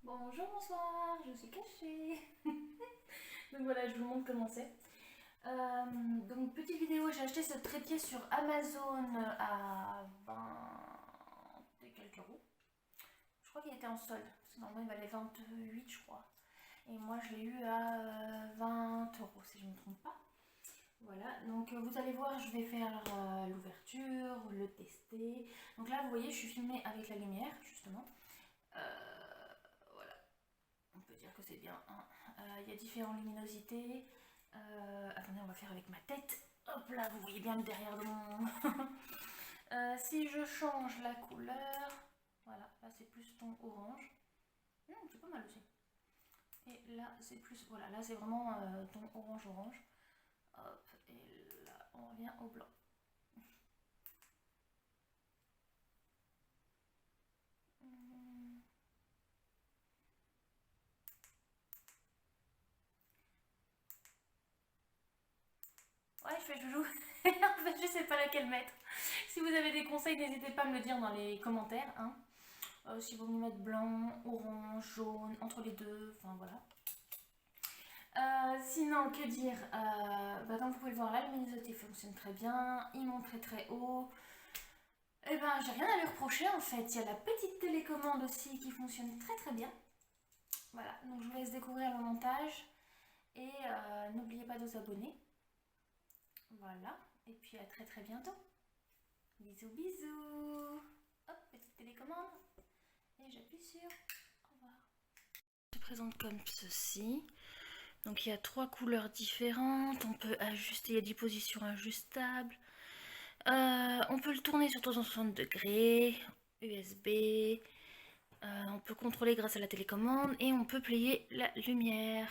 Bonjour, bonsoir, je suis cachée. Donc voilà, je vous montre comment c'est. Donc petite vidéo, j'ai acheté ce trépied sur Amazon à 20 et quelques euros. Je crois qu'il était en solde, parce que normalement il valait 28 je crois. Et moi je l'ai eu à 20 euros si je ne me trompe pas. Voilà, donc vous allez voir, je vais faire l'ouverture, le tester. Donc là vous voyez, je suis filmée avec la lumière justement. Voilà, on peut dire que c'est bien. Hein. Il y a différentes luminosités. Attendez, on va faire avec ma tête. Hop là, vous voyez bien le derrière de mon... Si je change la couleur, voilà, là c'est plus ton orange. C'est pas mal aussi. Et là c'est plus, voilà, là c'est vraiment ton orange-orange. Hop, et là on revient au blanc. Ouais, je fais joujou. En fait, je sais pas laquelle mettre. Si vous avez des conseils, n'hésitez pas à me le dire dans les commentaires. Hein. Si vous voulez mettre blanc, orange, jaune, entre les deux, enfin voilà. Sinon, que dire comme vous pouvez le voir, la luminosité fonctionne très bien, il monte très très haut. Et ben, j'ai rien à lui reprocher en fait. Il y a la petite télécommande aussi qui fonctionne très très bien. Voilà, donc je vous laisse découvrir le montage et n'oubliez pas de vous abonner. Voilà, et puis à très très bientôt. Bisous bisous. Hop, petite télécommande. Et j'appuie sur au revoir. Je présente comme ceci. Donc il y a 3 couleurs différentes. On peut ajuster, il y a 10 positions ajustables. On peut le tourner sur 360 degrés, USB. On peut contrôler grâce à la télécommande et on peut plier la lumière.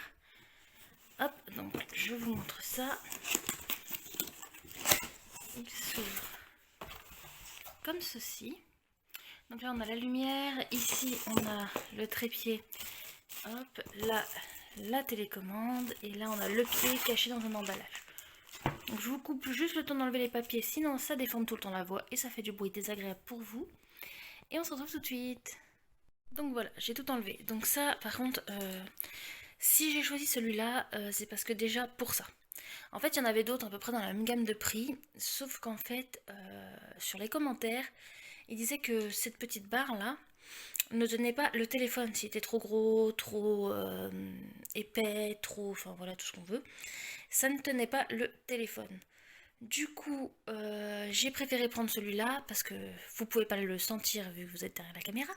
Hop, donc je vous montre ça. Il s'ouvre comme ceci. Donc là on a la lumière, ici on a le trépied, hop, là la télécommande et là on a le pied caché dans un emballage. Donc je vous coupe juste le temps d'enlever les papiers, sinon ça déforme tout le temps la voix et ça fait du bruit désagréable pour vous. Et on se retrouve tout de suite. Donc voilà, j'ai tout enlevé. Donc ça par contre, si j'ai choisi celui-là, c'est parce que déjà pour ça. En fait, il y en avait d'autres à peu près dans la même gamme de prix, sauf qu'en fait, sur les commentaires, ils disaient que cette petite barre là ne tenait pas le téléphone, s'il était trop gros, trop épais, trop, enfin voilà tout ce qu'on veut, ça ne tenait pas le téléphone. Du coup, j'ai préféré prendre celui-là parce que vous pouvez pas le sentir vu que vous êtes derrière la caméra,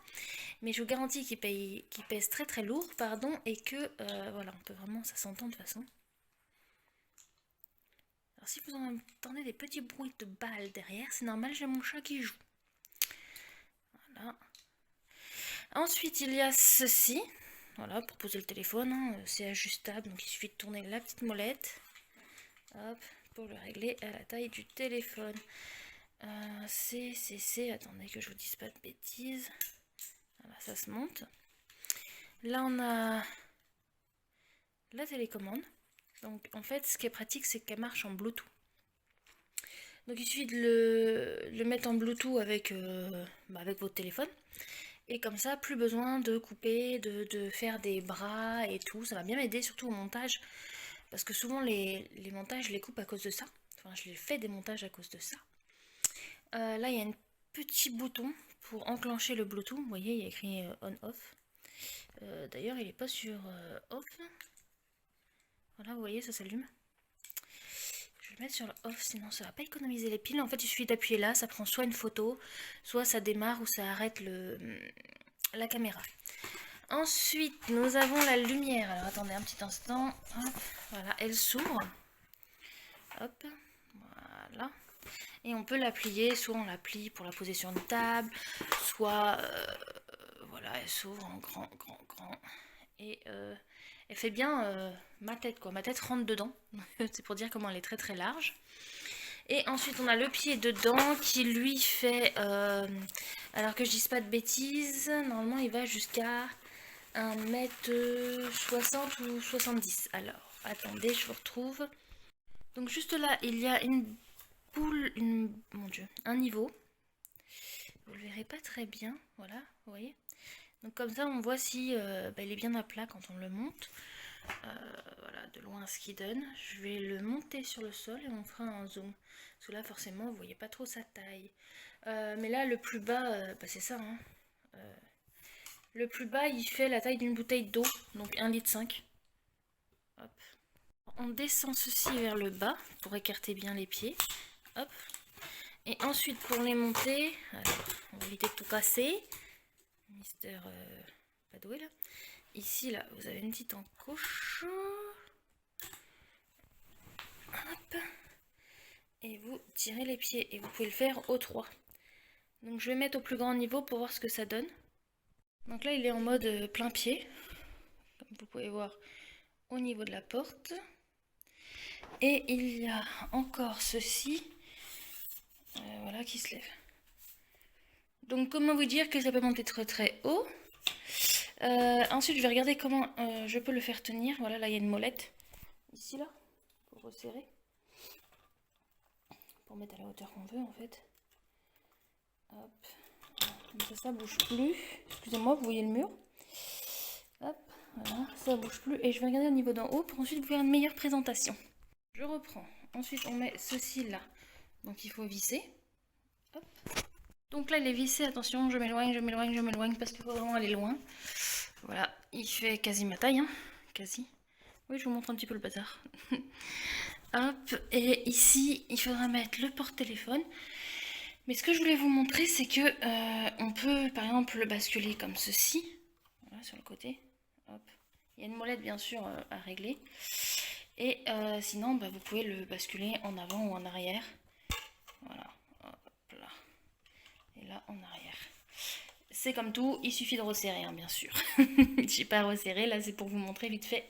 mais je vous garantis qu'il pèse très très lourd, pardon, et que voilà, on peut vraiment, ça s'entend de toute façon. Alors si vous entendez des petits bruits de balles derrière, c'est normal, j'ai mon chat qui joue. Voilà. Ensuite, il y a ceci. Voilà, pour poser le téléphone, hein, c'est ajustable, donc il suffit de tourner la petite molette. Hop, pour le régler à la taille du téléphone. Attendez que je vous dise pas de bêtises. Voilà, ça se monte. Là, on a la télécommande. Donc, en fait, ce qui est pratique, c'est qu'elle marche en Bluetooth. Donc, il suffit de le mettre en Bluetooth avec votre téléphone. Et comme ça, plus besoin de couper, de faire des bras et tout. Ça va bien m'aider, surtout au montage. Parce que souvent, les montages, je les coupe à cause de ça. Enfin, je les fais des montages à cause de ça. Là, il y a un petit bouton pour enclencher le Bluetooth. Vous voyez, il y a écrit on-off. D'ailleurs, il n'est pas sur off. Voilà, vous voyez, ça s'allume. Je vais le mettre sur le off, sinon ça va pas économiser les piles. En fait, il suffit d'appuyer là, ça prend soit une photo, soit ça démarre ou ça arrête la caméra. Ensuite, nous avons la lumière. Alors, attendez un petit instant. Hop, voilà, elle s'ouvre. Hop, voilà. Et on peut la plier, soit on la plie pour la poser sur une table, soit, voilà, elle s'ouvre en grand, grand, grand. Et elle fait bien ma tête, quoi. Ma tête rentre dedans. C'est pour dire comment elle est très, très large. Et ensuite, on a le pied dedans qui lui fait, alors que je dise pas de bêtises, normalement il va jusqu'à 1m60 ou 70. Alors, attendez, je vous retrouve. Donc juste là, il y a une boule, mon dieu, un niveau. Vous le verrez pas très bien, voilà, vous voyez. Donc comme ça on voit si il est bien à plat quand on le monte. Voilà, de loin ce qu'il donne. Je vais le monter sur le sol et on fera un zoom. Parce que là forcément vous voyez pas trop sa taille. Mais là le plus bas, c'est ça. Hein. Le plus bas il fait la taille d'une bouteille d'eau, donc 1,5 litre. Hop. On descend ceci vers le bas pour écarter bien les pieds. Hop. Et ensuite pour les monter, alors on va éviter de tout casser. Mister Padoué là. Ici là vous avez une petite encoche. Hop. Et vous tirez les pieds et vous pouvez le faire au 3. Donc je vais mettre au plus grand niveau pour voir ce que ça donne. Donc là il est en mode plein pied, comme vous pouvez voir au niveau de la porte. Et il y a encore ceci, voilà, qui se lève. Donc comment vous dire que ça peut monter très très haut. Ensuite je vais regarder comment je peux le faire tenir. Voilà, là il y a une molette, ici là, pour resserrer. Pour mettre à la hauteur qu'on veut en fait. Hop. Comme ça bouge plus. Excusez-moi, vous voyez le mur. Hop, voilà, ça bouge plus. Et je vais regarder au niveau d'en haut pour ensuite vous faire une meilleure présentation. Je reprends. Ensuite on met ceci là. Donc il faut visser. Hop. Donc là il est vissé, attention, je m'éloigne parce qu'il faut vraiment aller loin. Voilà, il fait quasi ma taille, hein. Quasi. Oui, je vous montre un petit peu le bazar. Hop, et ici il faudra mettre le porte-téléphone. Mais ce que je voulais vous montrer, c'est que on peut par exemple le basculer comme ceci. Voilà, sur le côté. Hop. Il y a une molette bien sûr à régler. Et sinon, vous pouvez le basculer en avant ou en arrière. Voilà. Hop là. Et là en arrière. C'est comme tout, il suffit de resserrer, hein, bien sûr. Je n'ai pas resserré, là c'est pour vous montrer vite fait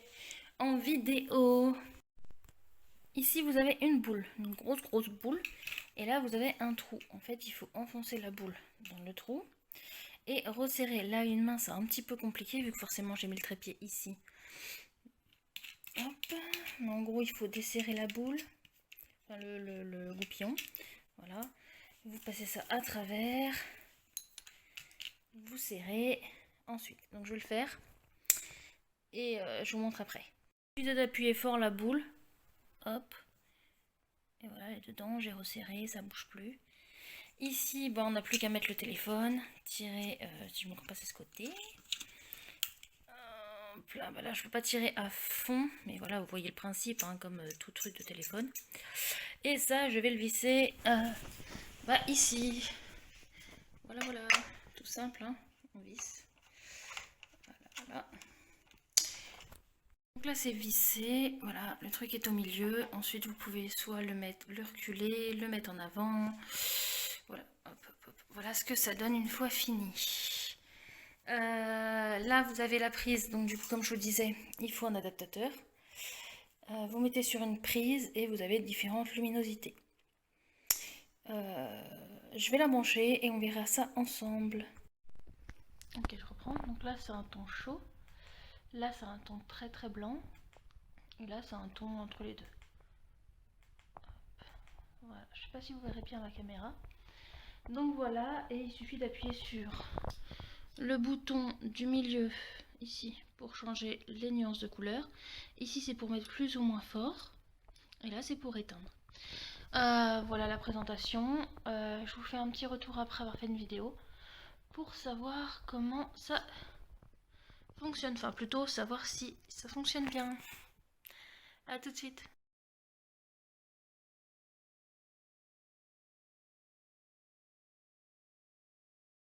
en vidéo. Ici vous avez une boule, une grosse boule. Et là vous avez un trou. En fait il faut enfoncer la boule dans le trou. Et resserrer. Là une main c'est un petit peu compliqué vu que forcément j'ai mis le trépied ici. Hop. Mais en gros il faut desserrer la boule. Enfin le goupillon. Voilà. Vous passez ça à travers. Vous serrez. Ensuite. Donc je vais le faire. Et je vous montre après. Il suffit d'appuyer fort la boule. Hop. Et voilà, et dedans j'ai resserré, ça bouge plus. Ici, on n'a plus qu'à mettre le téléphone. Tirer, si je me passe de ce côté. Hop là, là je peux pas tirer à fond. Mais voilà, vous voyez le principe, hein, comme tout truc de téléphone. Et ça, je vais le visser ici. Voilà, tout simple, hein. On visse. Voilà. Donc là c'est vissé, voilà, le truc est au milieu. Ensuite vous pouvez soit le reculer, le mettre en avant. Voilà, hop. Voilà ce que ça donne une fois fini. Là vous avez la prise, donc du coup comme je vous disais, il faut un adaptateur. Vous mettez sur une prise et vous avez différentes luminosités. Je vais la brancher et on verra ça ensemble. Ok, je reprends. Donc là c'est un ton chaud. Là c'est un ton très blanc. Et là c'est un ton entre les deux. Hop. Voilà. Je sais pas si vous verrez bien la caméra. Donc voilà, et il suffit d'appuyer sur le bouton du milieu ici pour changer les nuances de couleur. Ici c'est pour mettre plus ou moins fort. Et là c'est pour éteindre. Voilà la présentation. Je vous fais un petit retour après avoir fait une vidéo pour savoir comment ça fonctionne. Enfin plutôt savoir si ça fonctionne bien. A tout de suite.